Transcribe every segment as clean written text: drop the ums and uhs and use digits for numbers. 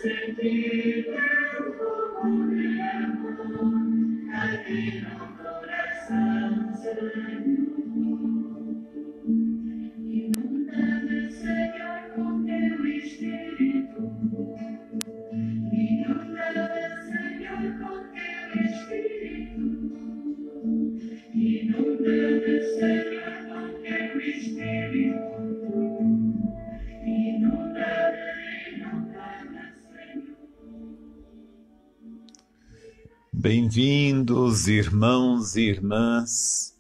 sentir teu fogo de amor aqui no coração, Senhor. Inunda-me, Senhor, com teu Espírito. Inunda-me, Senhor, com teu Espírito. Inunda-me, Senhor, com teu Espírito. Bem-vindos, irmãos e irmãs,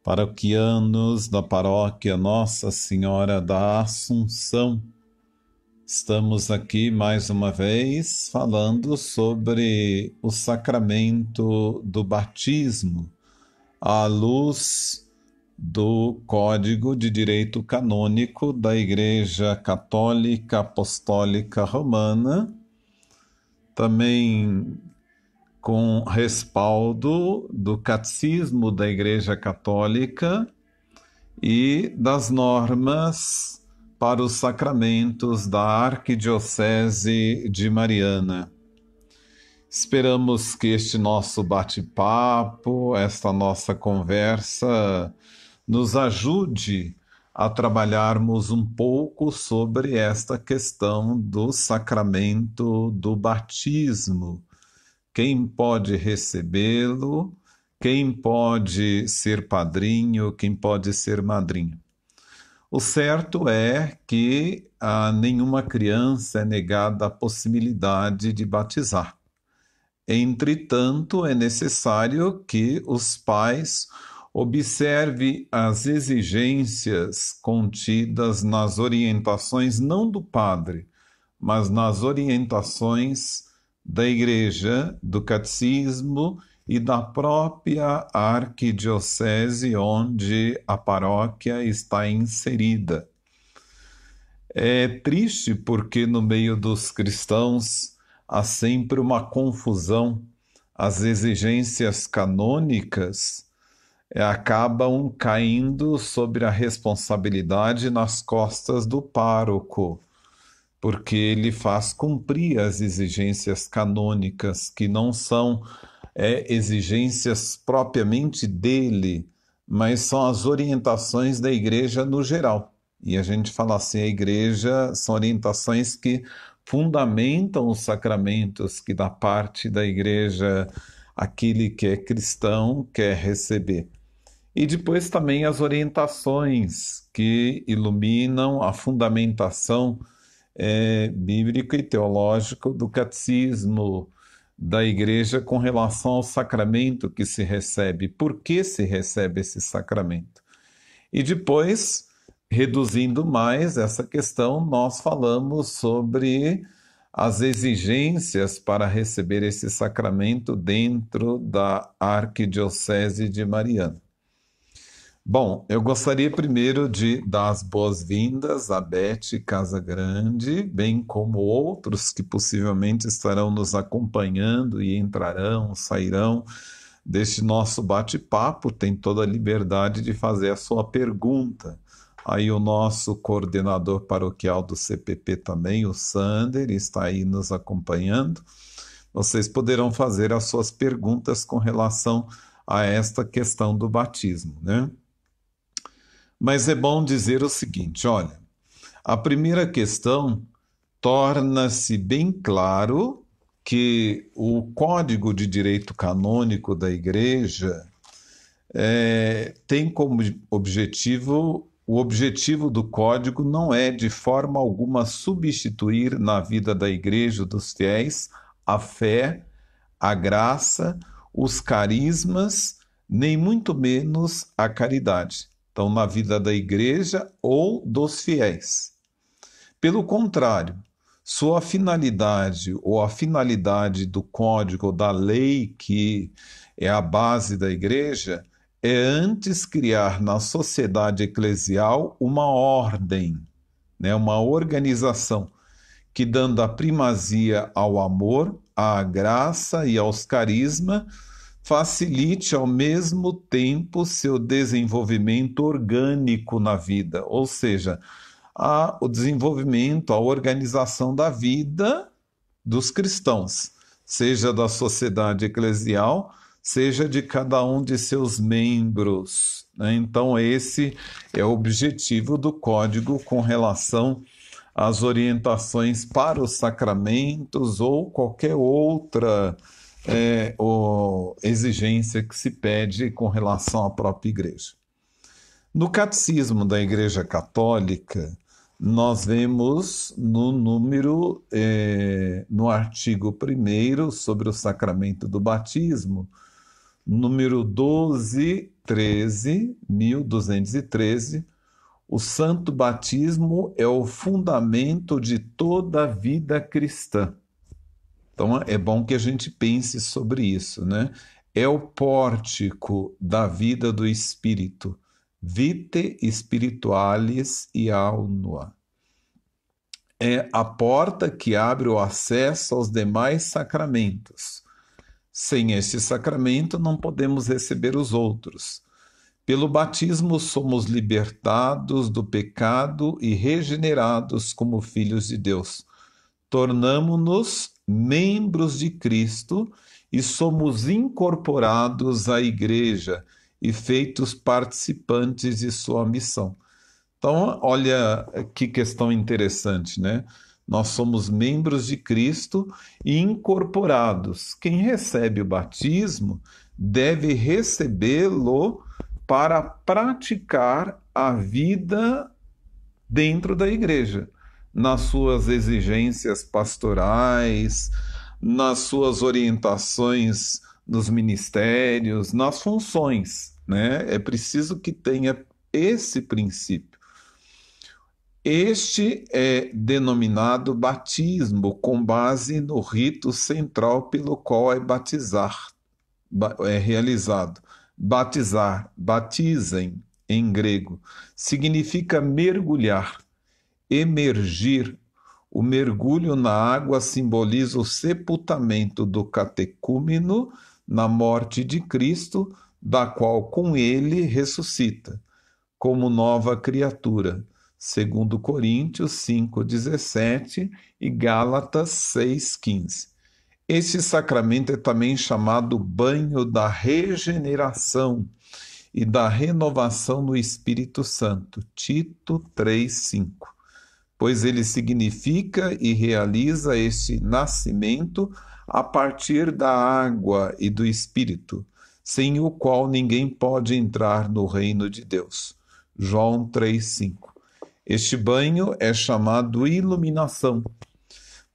paroquianos da paróquia Nossa Senhora da Assunção. Estamos aqui mais uma vez falando sobre o sacramento do batismo, à luz do Código de Direito Canônico da Igreja Católica Apostólica Romana, também com respaldo do Catecismo da Igreja Católica e das normas para os sacramentos da Arquidiocese de Mariana. Esperamos que este nosso bate-papo, esta nossa conversa, nos ajude a trabalharmos um pouco sobre esta questão do sacramento do batismo. Quem pode recebê-lo, quem pode ser padrinho, quem pode ser madrinha. O certo é que a nenhuma criança é negada a possibilidade de batizar. Entretanto, é necessário que os pais observem as exigências contidas nas orientações, não do padre, mas nas orientações da Igreja, do Catecismo e da própria arquidiocese onde a paróquia está inserida. É triste porque no meio dos cristãos há sempre uma confusão. As exigências canônicas acabam caindo sobre a responsabilidade nas costas do pároco, porque ele faz cumprir as exigências canônicas, que não são exigências propriamente dele, mas são as orientações da igreja no geral. E a gente fala assim, a igreja são orientações que fundamentam os sacramentos que da parte da igreja aquele que é cristão quer receber. E depois também as orientações que iluminam a fundamentação bíblico e teológico do catecismo da igreja com relação ao sacramento que se recebe, por que se recebe esse sacramento. E depois, reduzindo mais essa questão, nós falamos sobre as exigências para receber esse sacramento dentro da Arquidiocese de Mariana. Bom, eu gostaria primeiro de dar as boas-vindas a Beth Casagrande, bem como outros que possivelmente estarão nos acompanhando e entrarão, sairão deste nosso bate-papo. Tem toda a liberdade de fazer a sua pergunta. Aí o nosso coordenador paroquial do CPP também, o Sander, está aí nos acompanhando. Vocês poderão fazer as suas perguntas com relação a esta questão do batismo, né? Mas é bom dizer o seguinte, olha, a primeira questão torna-se bem claro que o Código de Direito Canônico da Igreja tem como objetivo, o objetivo do Código não é de forma alguma substituir na vida da Igreja dos fiéis a fé, a graça, os carismas, nem muito menos a caridade. Então, na vida da igreja ou dos fiéis. Pelo contrário, sua finalidade ou a finalidade do código, da lei que é a base da igreja, é antes criar na sociedade eclesial uma ordem, né, uma organização, que dando a primazia ao amor, à graça e aos carismas, facilite ao mesmo tempo seu desenvolvimento orgânico na vida, ou seja, o desenvolvimento, a organização da vida dos cristãos, seja da sociedade eclesial, seja de cada um de seus membros, né? Então, esse é o objetivo do código com relação às orientações para os sacramentos ou qualquer outra exigência que se pede com relação à própria igreja. No Catecismo da Igreja Católica, nós vemos no artigo 1º sobre o sacramento do batismo, número 1213, o santo batismo é o fundamento de toda a vida cristã. Então é bom que a gente pense sobre isso, né? É o pórtico da vida do Espírito, vitae spiritualis ianua. É a porta que abre o acesso aos demais sacramentos. Sem este sacramento não podemos receber os outros. Pelo batismo somos libertados do pecado e regenerados como filhos de Deus. Tornamo-nos membros de Cristo e somos incorporados à Igreja e feitos participantes de sua missão. Então, olha que questão interessante, né? Nós somos membros de Cristo e incorporados. Quem recebe o batismo deve recebê-lo para praticar a vida dentro da igreja, nas suas exigências pastorais, nas suas orientações nos ministérios, nas funções, né? É preciso que tenha esse princípio. Este é denominado batismo com base no rito central pelo qual é realizado. Batizar, batizem em grego, significa mergulhar, emergir. O mergulho na água simboliza o sepultamento do catecúmeno na morte de Cristo, da qual com ele ressuscita, como nova criatura, segundo Coríntios 5,17 e Gálatas 6,15. Este sacramento é também chamado banho da regeneração e da renovação no Espírito Santo, Tito 3,5, pois ele significa e realiza este nascimento a partir da água e do Espírito, sem o qual ninguém pode entrar no reino de Deus. João 3,5. Este banho é chamado iluminação,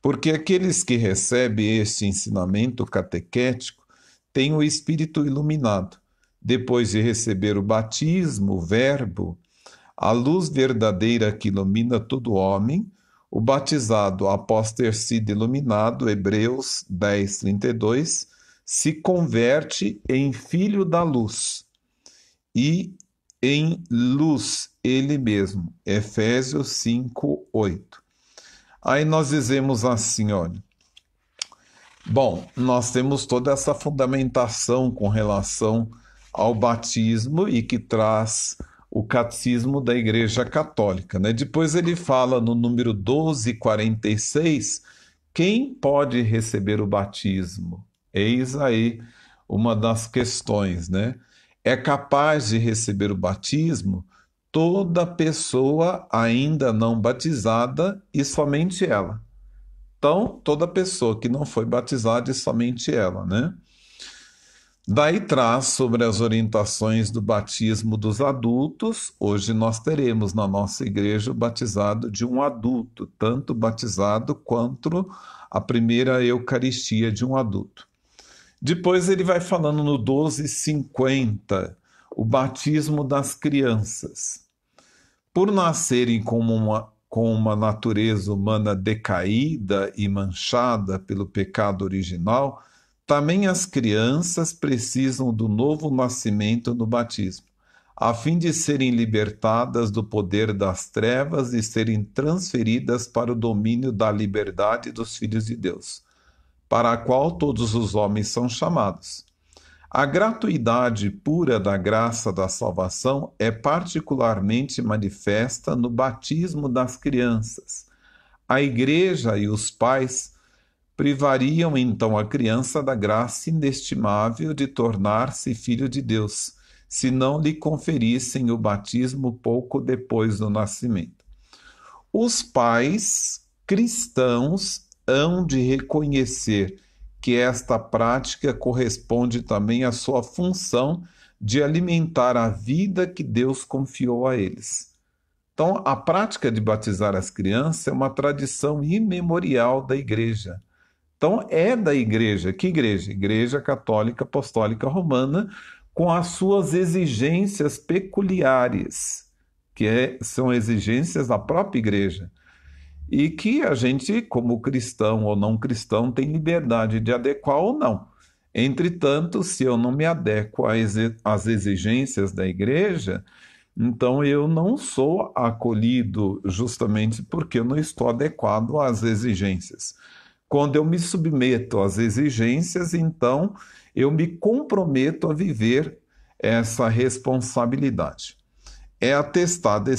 porque aqueles que recebem este ensinamento catequético têm o espírito iluminado. Depois de receber o batismo, o verbo, a luz verdadeira que ilumina todo homem, o batizado, após ter sido iluminado, Hebreus 10:32, se converte em filho da luz e em luz ele mesmo, Efésios 5:8. Aí nós dizemos assim, olha, bom, nós temos toda essa fundamentação com relação ao batismo e que traz o catecismo da Igreja Católica, né? Depois ele fala no número 1246, quem pode receber o batismo? Eis aí uma das questões, né? É capaz de receber o batismo toda pessoa ainda não batizada e somente ela. Então, toda pessoa que não foi batizada e somente ela, né? Daí traz sobre as orientações do batismo dos adultos. Hoje nós teremos na nossa igreja o batizado de um adulto, tanto batizado quanto a primeira Eucaristia de um adulto. Depois ele vai falando no 1250, o batismo das crianças. Por nascerem com uma natureza humana decaída e manchada pelo pecado original, também as crianças precisam do novo nascimento no batismo, a fim de serem libertadas do poder das trevas e serem transferidas para o domínio da liberdade dos filhos de Deus, para a qual todos os homens são chamados. A gratuidade pura da graça da salvação é particularmente manifesta no batismo das crianças. A Igreja e os pais privariam então a criança da graça inestimável de tornar-se filho de Deus, se não lhe conferissem o batismo pouco depois do nascimento. Os pais cristãos hão de reconhecer que esta prática corresponde também à sua função de alimentar a vida que Deus confiou a eles. Então, a prática de batizar as crianças é uma tradição imemorial da Igreja. Então, é da Igreja. Que Igreja? Igreja Católica Apostólica Romana, com as suas exigências peculiares, são exigências da própria Igreja, e que a gente, como cristão ou não cristão, tem liberdade de adequar ou não. Entretanto, se eu não me adequo às exigências da Igreja, então eu não sou acolhido justamente porque eu não estou adequado às exigências. Quando eu me submeto às exigências, então eu me comprometo a viver essa responsabilidade. É atestada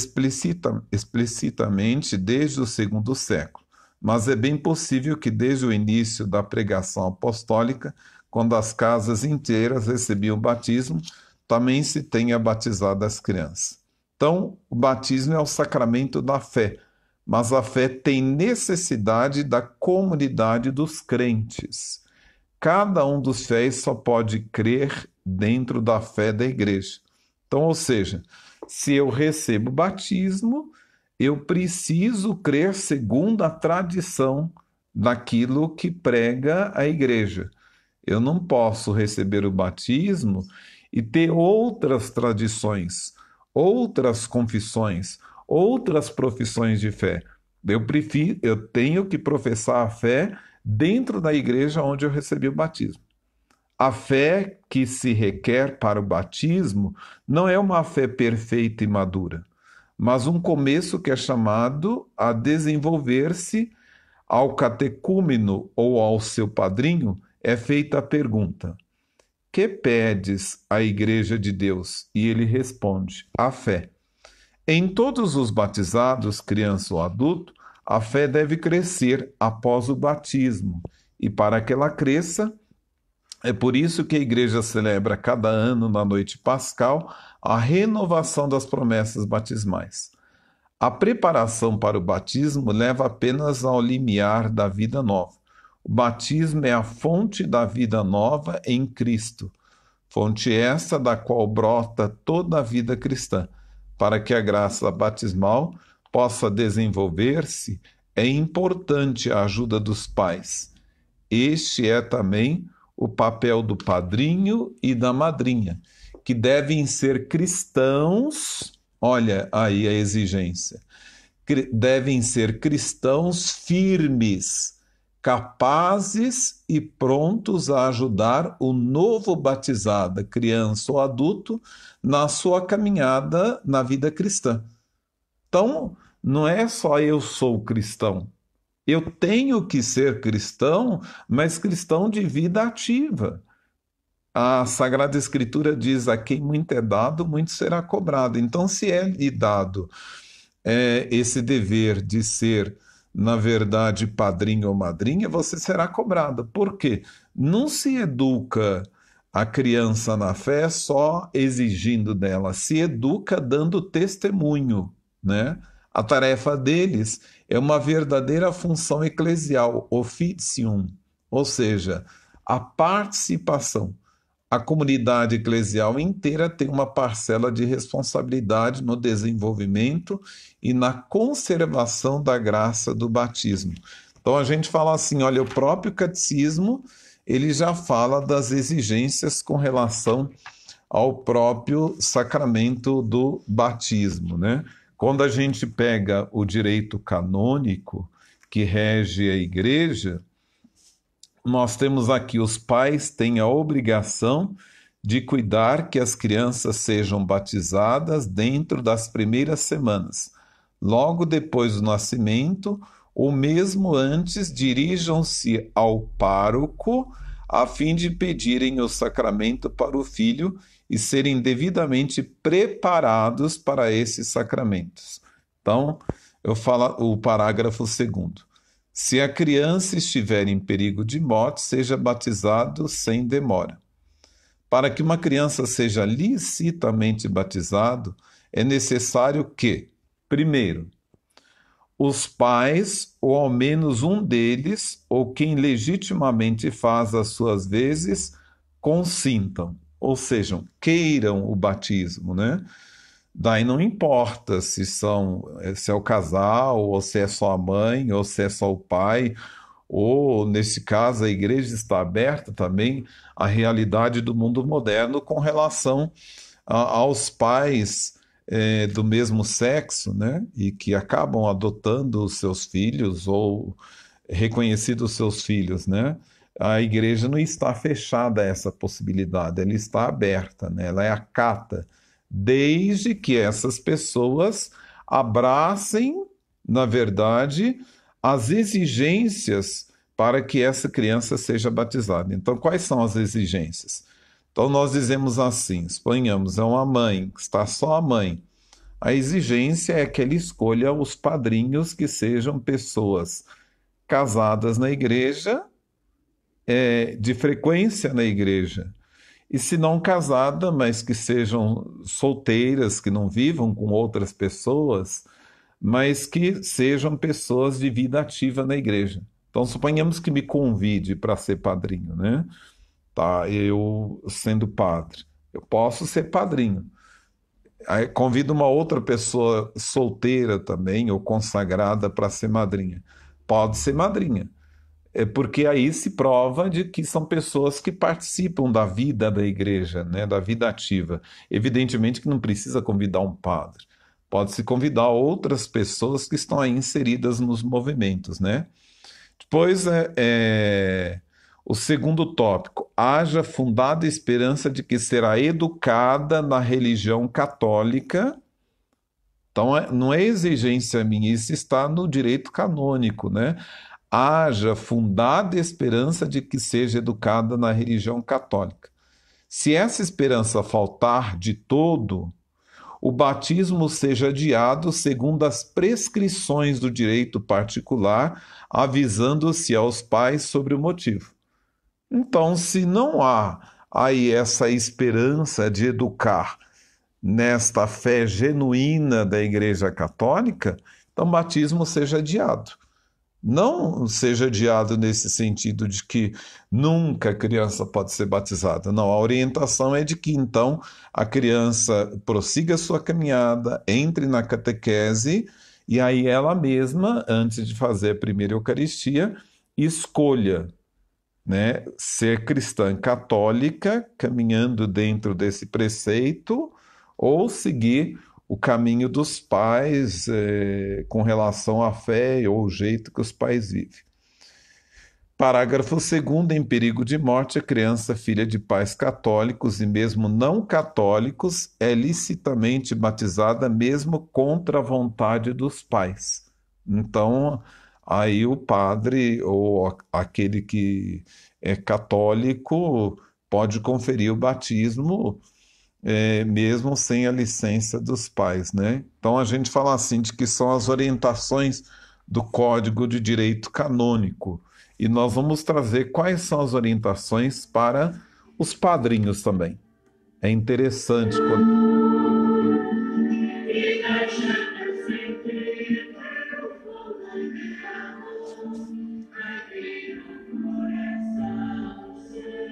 explicitamente desde o segundo século, mas é bem possível que desde o início da pregação apostólica, quando as casas inteiras recebiam o batismo, também se tenha batizado as crianças. Então, o batismo é o sacramento da fé, mas a fé tem necessidade da comunidade dos crentes. Cada um dos fiéis só pode crer dentro da fé da igreja. Então, ou seja, se eu recebo batismo, eu preciso crer segundo a tradição daquilo que prega a igreja. Eu não posso receber o batismo e ter outras tradições, outras confissões, outras profissões de fé. Eu tenho que professar a fé dentro da igreja onde eu recebi o batismo. A fé que se requer para o batismo não é uma fé perfeita e madura, mas um começo que é chamado a desenvolver-se. Ao catecúmeno ou ao seu padrinho é feita a pergunta: que pedes à Igreja de Deus? E ele responde: a fé. Em todos os batizados, criança ou adulto, a fé deve crescer após o batismo, e para que ela cresça, é por isso que a Igreja celebra cada ano, na noite pascal, a renovação das promessas batismais. A preparação para o batismo leva apenas ao limiar da vida nova. O batismo é a fonte da vida nova em Cristo, fonte essa da qual brota toda a vida cristã. Para que a graça batismal possa desenvolver-se, é importante a ajuda dos pais. Este é também o papel do padrinho e da madrinha, que devem ser cristãos. Olha aí a exigência. Devem ser cristãos firmes, capazes e prontos a ajudar o novo batizado, criança ou adulto, na sua caminhada na vida cristã. Então, não é só eu sou cristão. Eu tenho que ser cristão, mas cristão de vida ativa. A Sagrada Escritura diz: a quem muito é dado, muito será cobrado. Então, se é lhe dado esse dever de ser, na verdade, padrinho ou madrinha, você será cobrado. Por quê? Não se educa a criança na fé só exigindo dela, se educa dando testemunho, né? A tarefa deles é uma verdadeira função eclesial, officium, ou seja, a participação. A comunidade eclesial inteira tem uma parcela de responsabilidade no desenvolvimento e na conservação da graça do batismo. Então a gente fala assim, olha, o próprio catecismo, ele já fala das exigências com relação ao próprio sacramento do batismo, né? Quando a gente pega o direito canônico que rege a igreja, nós temos aqui: os pais têm a obrigação de cuidar que as crianças sejam batizadas dentro das primeiras semanas. Logo depois do nascimento, ou mesmo antes, dirijam-se ao pároco a fim de pedirem o sacramento para o filho e serem devidamente preparados para esses sacramentos. Então, eu falo o parágrafo 2º. Se a criança estiver em perigo de morte, seja batizado sem demora. Para que uma criança seja licitamente batizado, é necessário que, primeiro, os pais, ou ao menos um deles, ou quem legitimamente faz as suas vezes, consintam, ou seja, queiram o batismo, né? Daí não importa se é o casal, ou se é só a mãe, ou se é só o pai, ou nesse caso a igreja está aberta também à realidade do mundo moderno com relação aos pais do mesmo sexo, né? E que acabam adotando os seus filhos ou reconhecido os seus filhos, né? A igreja não está fechada a essa possibilidade, ela está aberta, né? Ela é acata, desde que essas pessoas abracem, na verdade, as exigências para que essa criança seja batizada. Então, quais são as exigências? Então, nós dizemos assim: suponhamos, é uma mãe, está só a mãe. A exigência é que ela escolha os padrinhos que sejam pessoas casadas na igreja, de frequência na igreja. E se não casada, mas que sejam solteiras, que não vivam com outras pessoas, mas que sejam pessoas de vida ativa na igreja. Então, suponhamos que me convide para ser padrinho, né? Tá, eu sendo padre. Eu posso ser padrinho. Aí convido uma outra pessoa solteira também, ou consagrada, para ser madrinha. Pode ser madrinha. É porque aí se prova de que são pessoas que participam da vida da igreja, né, da vida ativa. Evidentemente que não precisa convidar um padre. Pode-se convidar outras pessoas que estão aí inseridas nos movimentos, né? Depois o segundo tópico: haja fundada esperança de que será educada na religião católica. Então, não é exigência minha, isso está no direito canônico, né? Haja fundada esperança de que seja educada na religião católica. Se essa esperança faltar de todo, o batismo seja adiado segundo as prescrições do direito particular, avisando-se aos pais sobre o motivo. Então, se não há aí essa esperança de educar nesta fé genuína da Igreja Católica, então o batismo seja adiado. Não seja adiado nesse sentido de que nunca a criança pode ser batizada. Não, a orientação é de que então a criança prossiga sua caminhada, entre na catequese e aí ela mesma, antes de fazer a primeira Eucaristia, escolha, né, ser cristã católica, caminhando dentro desse preceito, ou seguir o caminho dos pais com relação à fé ou o jeito que os pais vivem. Parágrafo 2º. Em perigo de morte, a criança, filha de pais católicos e mesmo não católicos, é licitamente batizada mesmo contra a vontade dos pais. Então, aí o padre ou aquele que é católico pode conferir o batismo mesmo sem a licença dos pais, né? Então a gente fala assim de que são as orientações do Código de Direito Canônico. E nós vamos trazer quais são as orientações para os padrinhos também. É interessante quando... E deixa-nos sentir teu fogo de amor, aqui no coração, Senhor.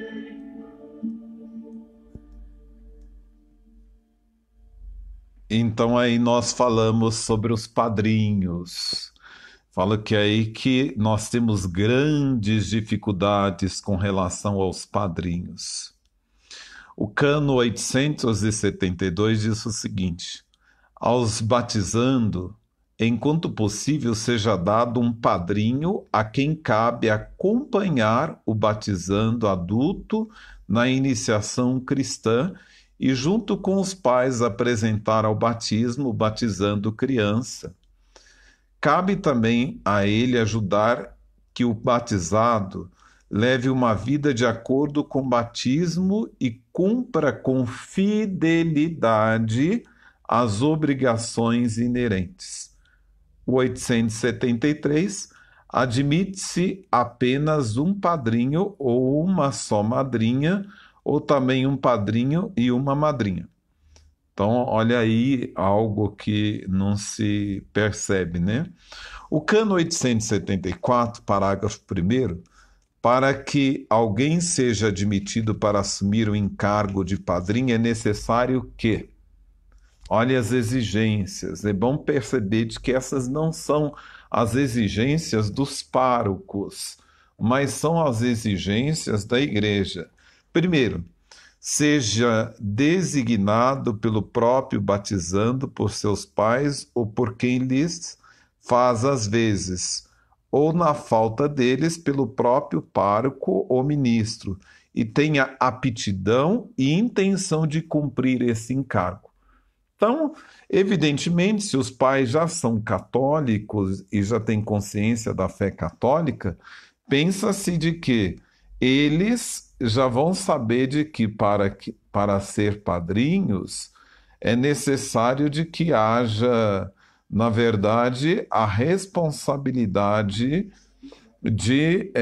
Então aí nós falamos sobre os padrinhos. Falo que é aí que nós temos grandes dificuldades com relação aos padrinhos. O cano 872 diz o seguinte: aos batizando, enquanto possível, seja dado um padrinho a quem cabe acompanhar o batizando adulto na iniciação cristã e, junto com os pais, apresentar ao batismo o batizando criança. Cabe também a ele ajudar que o batizado leve uma vida de acordo com o batismo e cumpra com fidelidade as obrigações inerentes. O 873, admite-se apenas um padrinho ou uma só madrinha, ou também um padrinho e uma madrinha. Então, olha aí algo que não se percebe, né? O Cano 874, parágrafo 1º, para que alguém seja admitido para assumir o encargo de padrinho, é necessário que, olha as exigências, é bom perceber de que essas não são as exigências dos párocos, mas são as exigências da igreja. Primeiro, seja designado pelo próprio batizando por seus pais ou por quem lhes faz as vezes, ou na falta deles pelo próprio pároco ou ministro, e tenha aptidão e intenção de cumprir esse encargo. Então, evidentemente, se os pais já são católicos e já têm consciência da fé católica, pensa-se de que eles já vão saber de que para ser padrinhos é necessário de que haja, na verdade, a responsabilidade de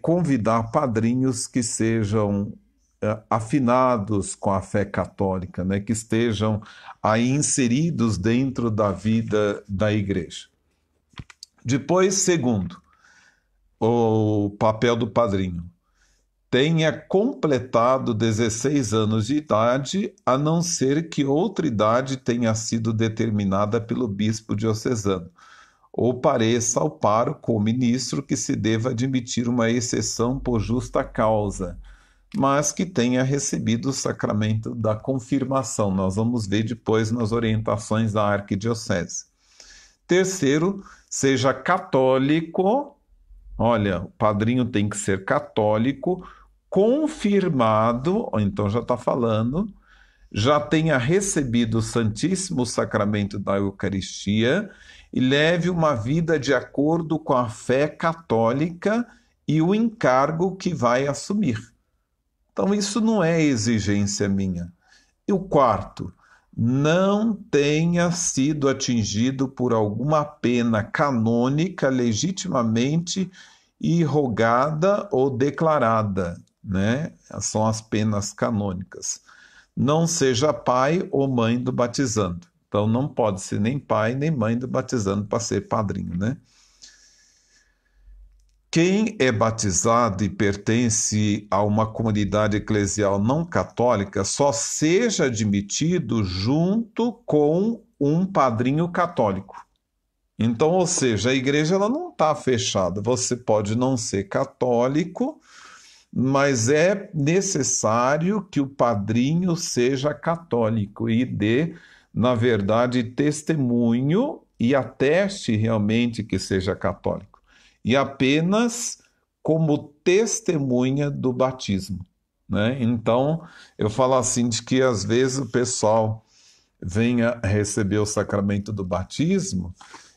convidar padrinhos que sejam afinados com a fé católica, né? Que estejam aí inseridos dentro da vida da igreja. Depois, segundo, o papel do padrinho. Tenha completado 16 anos de idade, a não ser que outra idade tenha sido determinada pelo bispo diocesano, ou pareça ao pároco ou ministro que se deva admitir uma exceção por justa causa, mas que tenha recebido o sacramento da confirmação. Nós vamos ver depois nas orientações da arquidiocese. Terceiro, seja católico. Olha, o padrinho tem que ser católico, confirmado, ou então já está falando, já tenha recebido o Santíssimo Sacramento da Eucaristia e leve uma vida de acordo com a fé católica e o encargo que vai assumir. Então, isso não é exigência minha. E o quarto, não tenha sido atingido por alguma pena canônica legitimamente irrogada ou declarada, né? São as penas canônicas. Não seja pai ou mãe do batizando. Então, não pode ser nem pai nem mãe do batizando para ser padrinho, né? Quem é batizado e pertence a uma comunidade eclesial não católica só seja admitido junto com um padrinho católico. Então, ou seja, a igreja ela não está fechada. Você pode não ser católico, mas é necessário que o padrinho seja católico e dê, na verdade, testemunho e ateste realmente que seja católico. E apenas como testemunha do batismo, né? Então, eu falo assim de que às vezes o pessoal vem a receber o sacramento do batismo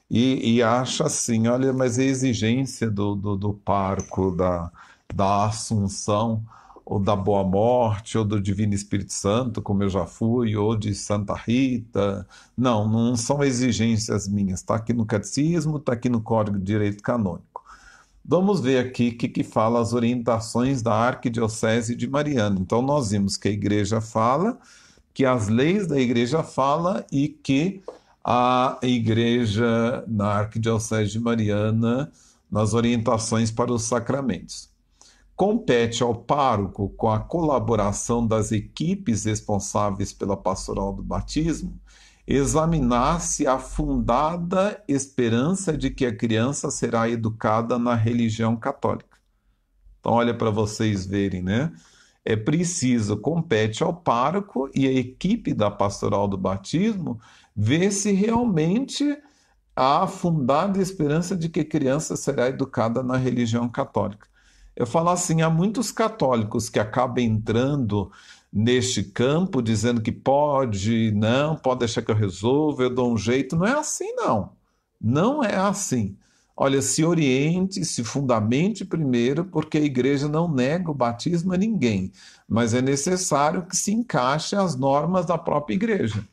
e acha assim, olha, mas é exigência do parco, da Assunção, ou da Boa Morte, ou do Divino Espírito Santo, como eu já fui, ou de Santa Rita. Não, não são exigências minhas. Está aqui no Catecismo, está aqui no Código de Direito Canônico. Vamos ver aqui o que fala as orientações da Arquidiocese de Mariana. Então, nós vimos que a igreja fala, que as leis da igreja falam e que a igreja na Arquidiocese de Mariana, nas orientações para os sacramentos. Compete ao pároco, com a colaboração das equipes responsáveis pela pastoral do batismo, examinar-se a fundada esperança de que a criança será educada na religião católica. Então, olha para vocês verem, né? É preciso, compete ao pároco e a equipe da pastoral do batismo ver se realmente há a fundada esperança de que a criança será educada na religião católica. Eu falo assim, há muitos católicos que acabam entrando neste campo, dizendo que pode, não, pode deixar que eu resolva, eu dou um jeito. Não é assim, não. Não é assim. Olha, se oriente, se fundamente primeiro, porque a igreja não nega o batismo a ninguém, mas é necessário que se encaixe as normas da própria igreja.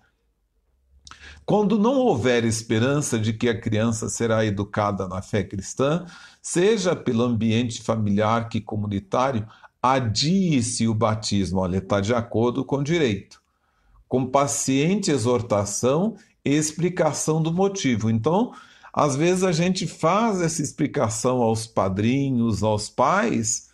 Quando não houver esperança de que a criança será educada na fé cristã, seja pelo ambiente familiar que comunitário, adie-se o batismo, olha, está de acordo com o direito, com paciente exortação e explicação do motivo. Então, às vezes a gente faz essa explicação aos padrinhos, aos pais,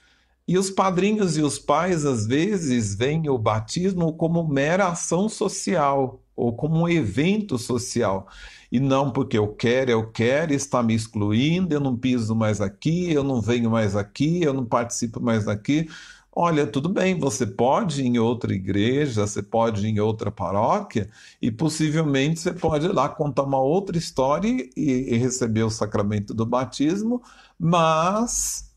e os padrinhos e os pais, às vezes, veem o batismo como mera ação social ou como um evento social. E não porque eu quero, está me excluindo, eu não piso mais aqui, eu não venho mais aqui, eu não participo mais daqui. Olha, tudo bem, você pode ir em outra igreja, você pode ir em outra paróquia e possivelmente você pode ir lá contar uma outra história e receber o sacramento do batismo, mas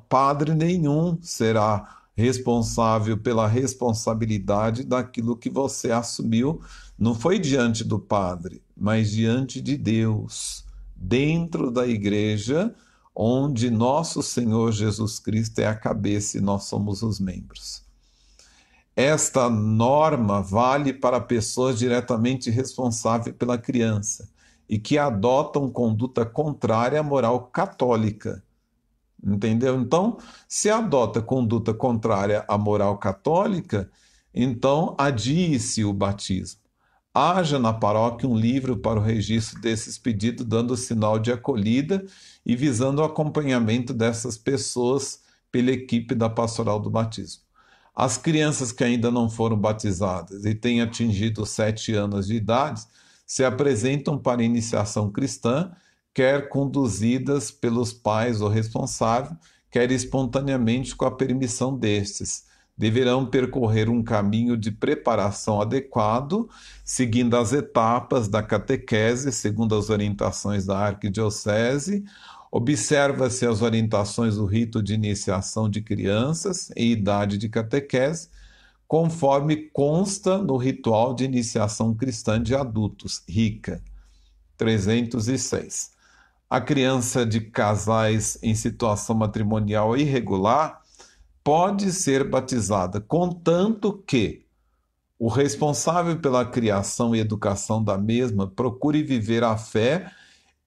padre nenhum será responsável pela responsabilidade daquilo que você assumiu. Não foi diante do padre, mas diante de Deus, dentro da igreja, onde nosso Senhor Jesus Cristo é a cabeça e nós somos os membros. Esta norma vale para pessoas diretamente responsáveis pela criança e que adotam conduta contrária à moral católica. Entendeu? Então, se adota conduta contrária à moral católica, então adie-se o batismo. Haja na paróquia um livro para o registro desses pedidos, dando sinal de acolhida e visando o acompanhamento dessas pessoas pela equipe da Pastoral do Batismo. As crianças que ainda não foram batizadas e têm atingido 7 anos de idade se apresentam para iniciação cristã, quer conduzidas pelos pais ou responsável, quer espontaneamente com a permissão destes. Deverão percorrer um caminho de preparação adequado, seguindo as etapas da catequese, segundo as orientações da arquidiocese. Observa-se as orientações do rito de iniciação de crianças e idade de catequese, conforme consta no ritual de iniciação cristã de adultos, RICA, 306. A criança de casais em situação matrimonial irregular pode ser batizada, contanto que o responsável pela criação e educação da mesma procure viver a fé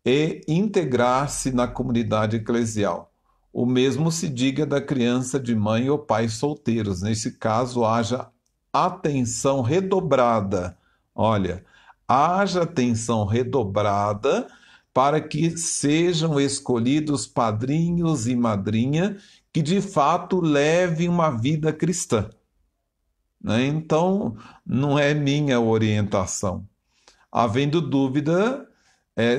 e integrar-se na comunidade eclesial. O mesmo se diga da criança de mãe ou pai solteiros. Nesse caso, haja atenção redobrada. Olha, haja atenção redobrada para que sejam escolhidos padrinhos e madrinha que de fato levem uma vida cristã. Né? Então, não é minha orientação. Havendo dúvida,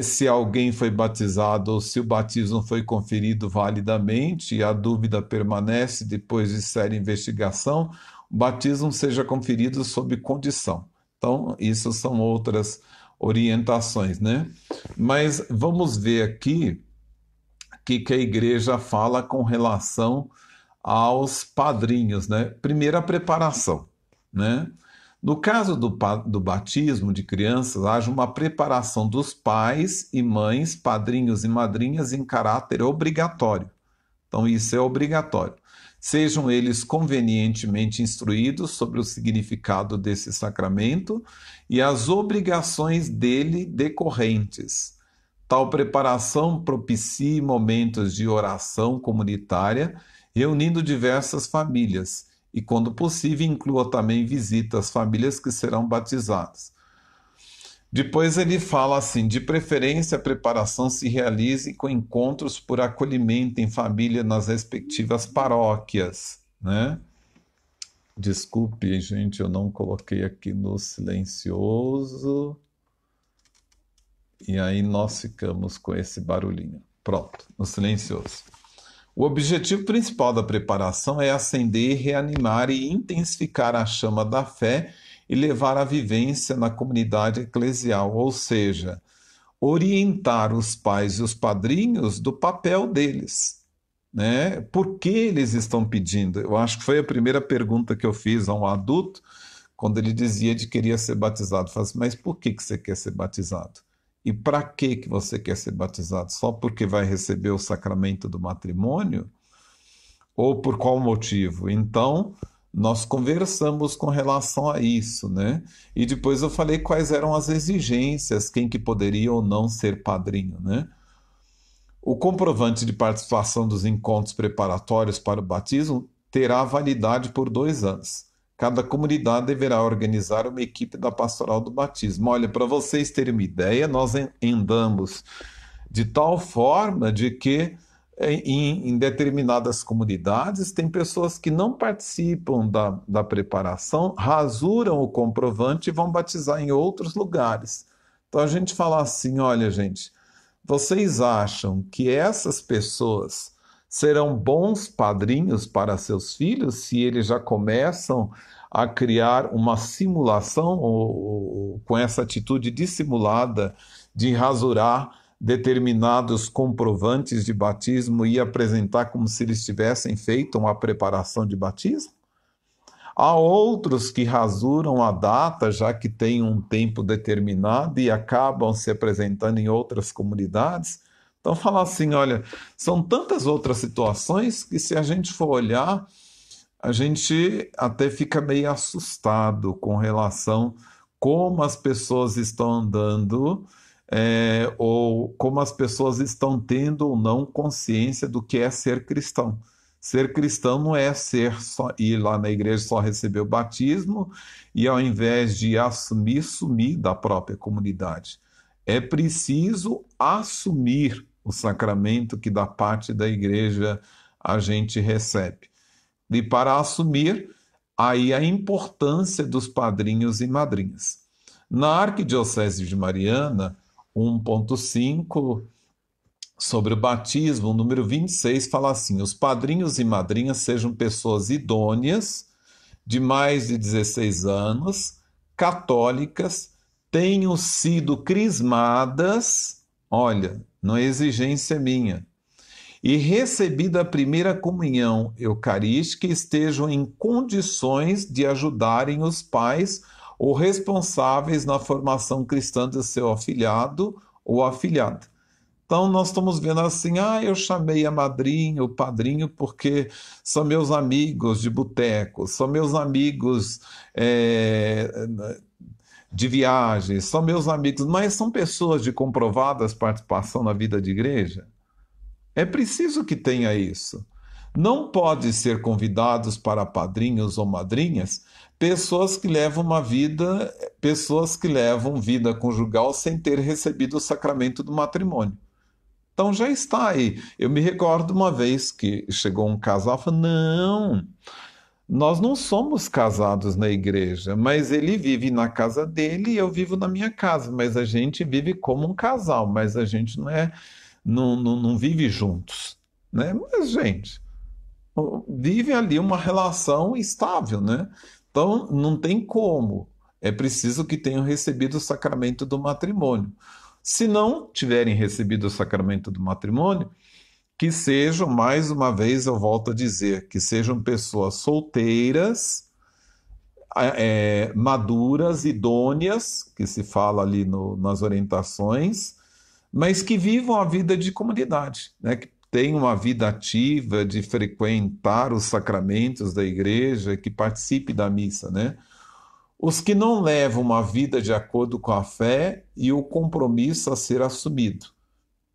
se alguém foi batizado ou se o batismo foi conferido validamente e a dúvida permanece depois de séria investigação, o batismo seja conferido sob condição. Então, isso são outras orientações, né? Mas vamos ver aqui que a igreja fala com relação aos padrinhos, né? Primeiro, a preparação, né? No caso do batismo de crianças, haja uma preparação dos pais e mães, padrinhos e madrinhas em caráter obrigatório. Então, isso é obrigatório. Sejam eles convenientemente instruídos sobre o significado desse sacramento e as obrigações dele decorrentes. Tal preparação propicie momentos de oração comunitária, reunindo diversas famílias, e, quando possível, inclua também visita às famílias que serão batizadas. Depois ele fala assim, de preferência a preparação se realize com encontros por acolhimento em família nas respectivas paróquias, né? Desculpe, gente, eu não coloquei aqui no silencioso. E aí nós ficamos com esse barulhinho. Pronto, no silencioso. O objetivo principal da preparação é acender, reanimar e intensificar a chama da fé e levar a vivência na comunidade eclesial, ou seja, orientar os pais e os padrinhos do papel deles, né? Por que eles estão pedindo? Eu acho que foi a primeira pergunta que eu fiz a um adulto, quando ele dizia que queria ser batizado. Eu falei assim, mas por que você quer ser batizado? E para que você quer ser batizado? Só porque vai receber o sacramento do matrimônio? Ou por qual motivo? Então, nós conversamos com relação a isso, né? E depois eu falei quais eram as exigências, quem que poderia ou não ser padrinho, né? O comprovante de participação dos encontros preparatórios para o batismo terá validade por 2 anos. Cada comunidade deverá organizar uma equipe da pastoral do batismo. Olha, para vocês terem uma ideia, nós andamos de tal forma de que em determinadas comunidades tem pessoas que não participam da preparação, rasuram o comprovante e vão batizar em outros lugares. Então a gente fala assim, olha, gente, vocês acham que essas pessoas serão bons padrinhos para seus filhos se eles já começam a criar uma simulação ou com essa atitude dissimulada de rasurar determinados comprovantes de batismo e apresentar como se eles tivessem feito uma preparação de batismo? Há outros que rasuram a data, já que tem um tempo determinado e acabam se apresentando em outras comunidades. Então, falar assim, olha, são tantas outras situações que se a gente for olhar, a gente até fica meio assustado com relação como as pessoas estão andando, ou como as pessoas estão tendo ou não consciência do que é ser cristão. Ser cristão não é ser só ir lá na igreja só receber o batismo e ao invés de assumir, sumir da própria comunidade. É preciso assumir o sacramento que da parte da igreja a gente recebe. E para assumir, aí a importância dos padrinhos e madrinhas. Na Arquidiocese de Mariana, 1.5 sobre o batismo, o número 26 fala assim: os padrinhos e madrinhas sejam pessoas idôneas, de mais de 16 anos, católicas, tenham sido crismadas, olha, não é exigência minha, e recebida a primeira comunhão eucarística, estejam em condições de ajudarem os pais ou responsáveis na formação cristã do seu afilhado ou afilhada. Então, nós estamos vendo assim, eu chamei a madrinha, o padrinho, porque são meus amigos de boteco, são meus amigos de viagem, são meus amigos, mas são pessoas de comprovadas participação na vida de igreja? É preciso que tenha isso. Não pode ser convidados para padrinhos ou madrinhas pessoas que levam vida conjugal sem ter recebido o sacramento do matrimônio. Então já está aí. Eu me recordo uma vez que chegou um casal e falou: não, nós não somos casados na igreja, mas ele vive na casa dele e eu vivo na minha casa, mas a gente vive como um casal, mas a gente não vive juntos, né? Mas, gente, vive ali uma relação estável, né? Então não tem como. É preciso que tenham recebido o sacramento do matrimônio. Se não tiverem recebido o sacramento do matrimônio, que sejam, mais uma vez eu volto a dizer, que sejam pessoas solteiras, maduras, idôneas, que se fala ali nas orientações, mas que vivam a vida de comunidade, né? Que tenham uma vida ativa de frequentar os sacramentos da igreja, que participe da missa, né? Os que não levam uma vida de acordo com a fé e o compromisso a ser assumido.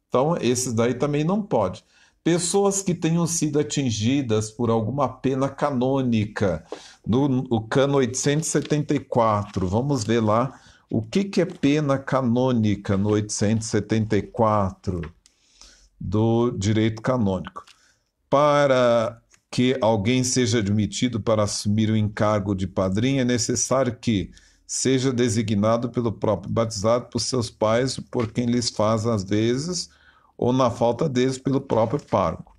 Então, esses daí também não pode. Pessoas que tenham sido atingidas por alguma pena canônica, no cano 874, vamos ver lá o que é pena canônica no 874 do direito canônico. Para que alguém seja admitido para assumir o encargo de padrinho, é necessário que seja designado pelo próprio batizado, por seus pais, por quem lhes faz às vezes, ou na falta deles, pelo próprio pároco.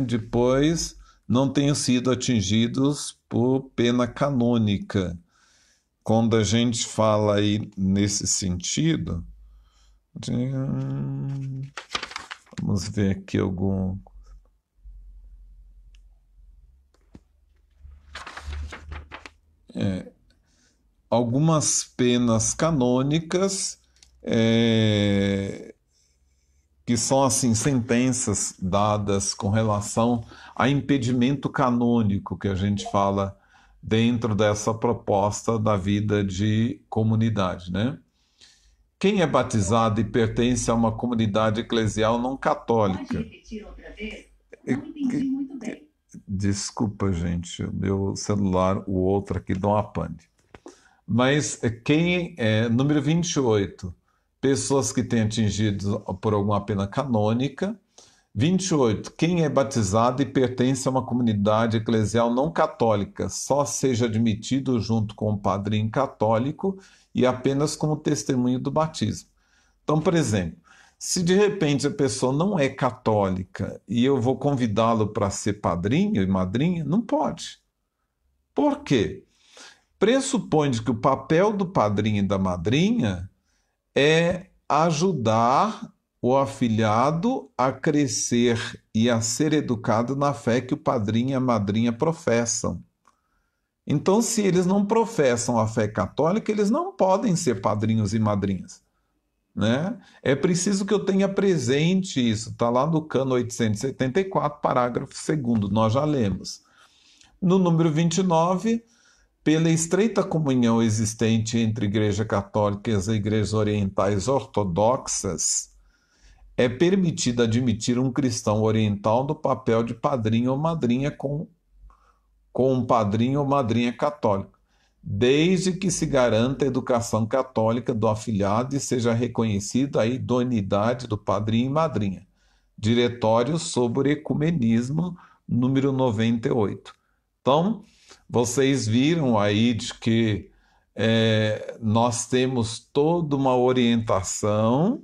Depois, não tenham sido atingidos por pena canônica. Quando a gente fala aí nesse sentido, vamos ver aqui algum... algumas penas canônicas que são assim sentenças dadas com relação a impedimento canônico que a gente fala dentro dessa proposta da vida de comunidade, né? Quem é batizado e pertence a uma comunidade eclesial não Pode católica? repetir outra vez? Não entendi muito bem. Desculpa, gente, o meu celular, o outro aqui dá uma pane. Mas quem é, número 28, pessoas que têm atingido por alguma pena canônica. 28, quem é batizado e pertence a uma comunidade eclesial não católica, só seja admitido junto com o padrinho católico e apenas como testemunho do batismo. Então, por exemplo, se de repente a pessoa não é católica e eu vou convidá-lo para ser padrinho e madrinha, não pode. Por quê? Pressupõe que o papel do padrinho e da madrinha é ajudar o afilhado a crescer e a ser educado na fé que o padrinho e a madrinha professam. Então, se eles não professam a fé católica, eles não podem ser padrinhos e madrinhas, né? É preciso que eu tenha presente isso, está lá no Cano 874, parágrafo 2º, nós já lemos. No número 29, pela estreita comunhão existente entre a Igreja Católica e as igrejas orientais ortodoxas, é permitido admitir um cristão oriental no papel de padrinho ou madrinha com um padrinho ou madrinha católico, desde que se garanta a educação católica do afilhado e seja reconhecida a idoneidade do padrinho e madrinha. Diretório sobre Ecumenismo, número 98. Então, vocês viram aí de que nós temos toda uma orientação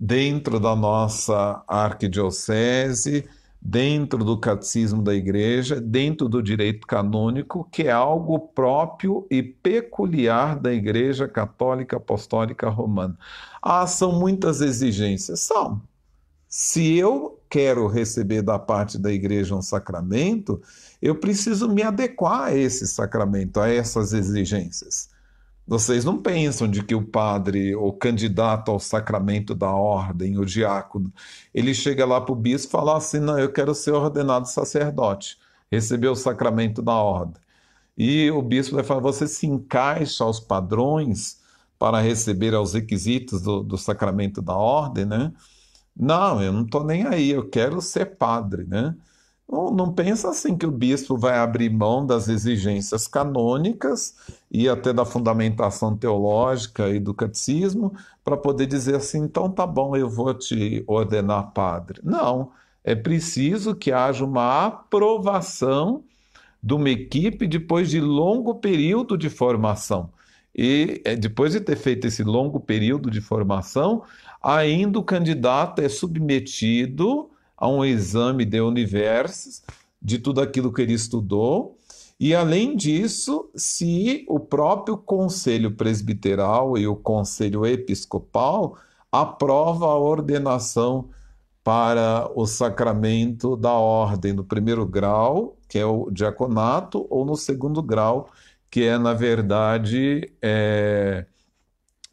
dentro da nossa arquidiocese, dentro do catecismo da igreja, dentro do direito canônico, que é algo próprio e peculiar da Igreja Católica Apostólica Romana. Ah, são muitas exigências? São. Se eu quero receber da parte da igreja um sacramento, eu preciso me adequar a esse sacramento, a essas exigências. Vocês não pensam de que o padre, o candidato ao sacramento da ordem, o diácono, ele chega lá para o bispo e fala assim, não, eu quero ser ordenado sacerdote, receber o sacramento da ordem. E o bispo vai falar, você se encaixa aos padrões para receber aos requisitos do sacramento da ordem, né? Não, eu não estou nem aí, eu quero ser padre, né? Não pensa assim que o bispo vai abrir mão das exigências canônicas e até da fundamentação teológica e do catecismo para poder dizer assim, então tá bom, eu vou te ordenar padre. Não, é preciso que haja uma aprovação de uma equipe depois de longo período de formação. E depois de ter feito esse longo período de formação, ainda o candidato é submetido a um exame de universos de tudo aquilo que ele estudou. E, além disso, se o próprio conselho presbiteral e o conselho episcopal aprova a ordenação para o sacramento da ordem no primeiro grau, que é o diaconato, ou no segundo grau, que é, na verdade,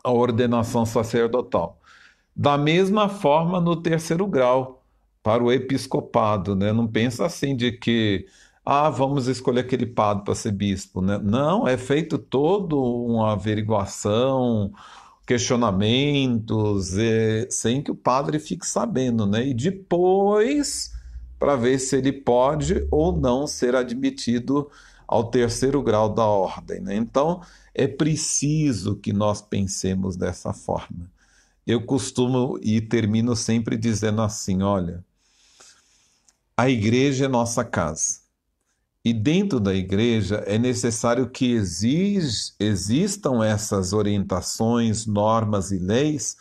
a ordenação sacerdotal. Da mesma forma, no terceiro grau, para o episcopado, né? Não pensa assim de que, vamos escolher aquele padre para ser bispo, né? Não, é feito toda uma averiguação, questionamentos, sem que o padre fique sabendo, né? E depois, para ver se ele pode ou não ser admitido ao terceiro grau da ordem, né? Então, é preciso que nós pensemos dessa forma. Eu costumo e termino sempre dizendo assim, olha, a igreja é nossa casa. E dentro da igreja é necessário que existam essas orientações, normas e leis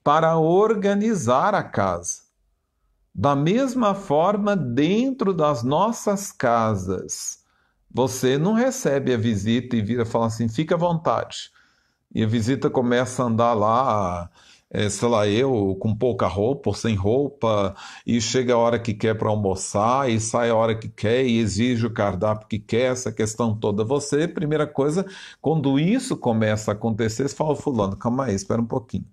para organizar a casa. Da mesma forma, dentro das nossas casas, você não recebe a visita e vira e fala assim, fica à vontade. E a visita começa a andar lá, sei lá, eu com pouca roupa ou sem roupa, e chega a hora que quer para almoçar, e sai a hora que quer, e exige o cardápio que quer, essa questão toda. Você, primeira coisa, quando isso começa a acontecer, você fala, fulano, calma aí, espera um pouquinho.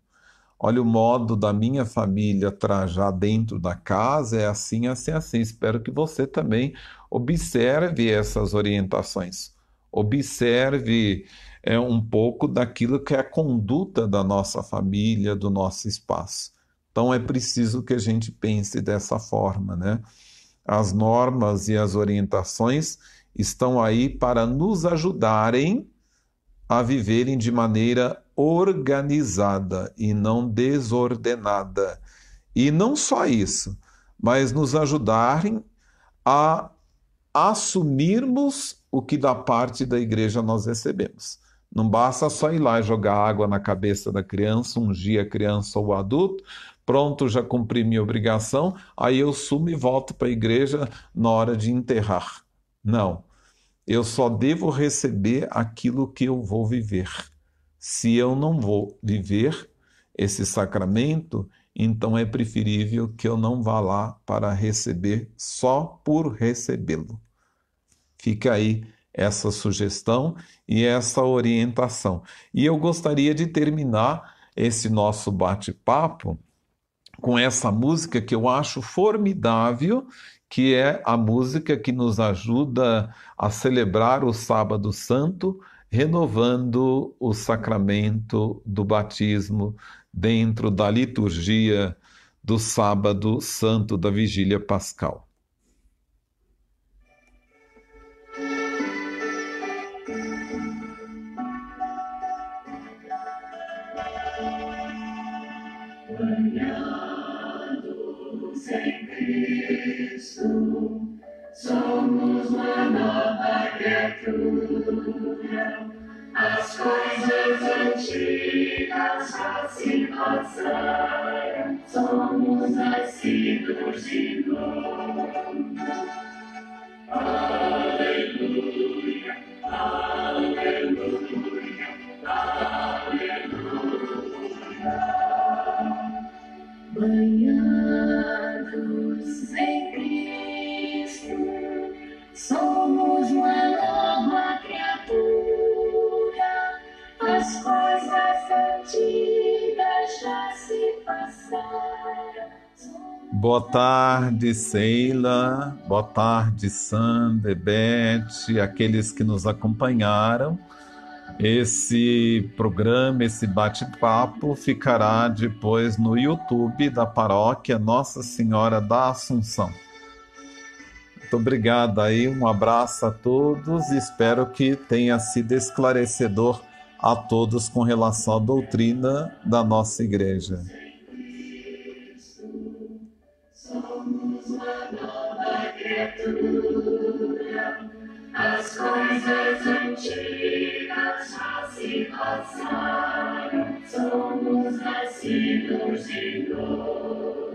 Olha, o modo da minha família trajar dentro da casa é assim, assim, assim. Espero que você também observe essas orientações. Observe é um pouco daquilo que é a conduta da nossa família, do nosso espaço. Então é preciso que a gente pense dessa forma, né? As normas e as orientações estão aí para nos ajudarem a viverem de maneira organizada e não desordenada. E não só isso, mas nos ajudarem a assumirmos o que da parte da igreja nós recebemos. Não basta só ir lá e jogar água na cabeça da criança, ungir a criança ou o adulto, pronto, já cumpri minha obrigação, aí eu sumo e volto para a igreja na hora de enterrar. Não, eu só devo receber aquilo que eu vou viver. Se eu não vou viver esse sacramento, então é preferível que eu não vá lá para receber só por recebê-lo. Fica aí essa sugestão e essa orientação. E eu gostaria de terminar esse nosso bate-papo com essa música que eu acho formidável, que é a música que nos ajuda a celebrar o Sábado Santo, renovando o sacramento do batismo dentro da liturgia do Sábado Santo da Vigília Pascal. Banhados em Cristo, somos uma nova criatura. As coisas antigas já se passaram, somos nascidos de novo. Aleluia, aleluia, aleluia. Banhados em Cristo, somos uma nova criatura. As coisas antigas já se passaram. Boa tarde, Sheila. Boa tarde, Sandra, Beth, aqueles que nos acompanharam. Esse programa, esse bate-papo ficará depois no YouTube da paróquia Nossa Senhora da Assunção. Muito obrigado aí, um abraço a todos. Espero que tenha sido esclarecedor a todos com relação à doutrina da nossa igreja. Somos uma nova criatura. As coisas antigas já se passaram. Somos nascidos de novo.